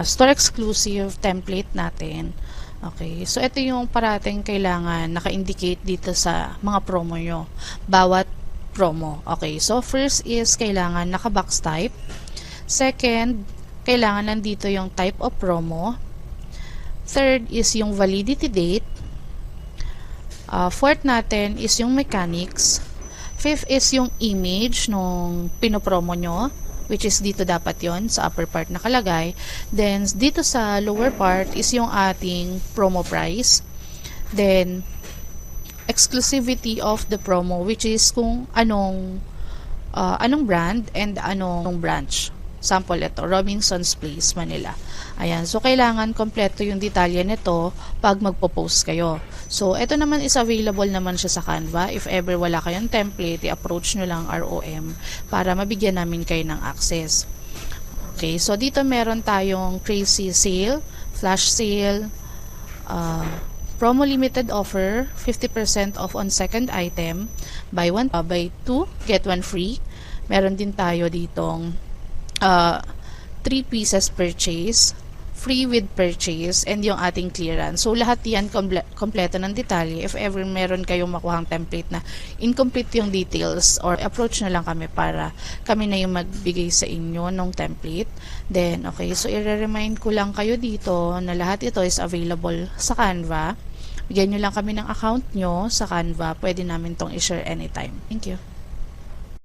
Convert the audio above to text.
store exclusive template natin. Okay, so ito yung parating kailangan naka-indicate dito sa mga promo nyo. Bawat promo. Okay, so first is kailangan naka-box type. Second, kailangan nandito yung type of promo. Third is yung validity date. Fourth natin is yung mechanics. Fifth is yung image nung pinopromo nyo, which is dito dapat yon sa upper part nakalagay. Then dito sa lower part is yung ating promo price. Then exclusivity of the promo, which is kung anong brand and anong branch. Sample ito, Robinson's Place, Manila. Ayan, so kailangan kompleto yung detalye nito pag magpo-post kayo. So, ito naman is available naman siya sa Canva. If ever wala kayong template, i-approach nyo lang ROM para mabigyan namin kayo ng access. Okay, so dito meron tayong crazy sale, flash sale, promo limited offer, 50% off on second item, buy 2, get 1 free. Meron din tayo ditong 3 pieces purchase, free with purchase, and yung ating clearance. So, lahat yan kompleto ng detalye. If ever meron kayong makuhang template na incomplete yung details, or approach na lang kami para kami na yung magbigay sa inyo ng template. Then, okay, so i-remind ko lang kayo dito na lahat ito is available sa Canva. Bigyan nyo lang kami ng account nyo sa Canva. Pwede namin tong i-share anytime. Thank you.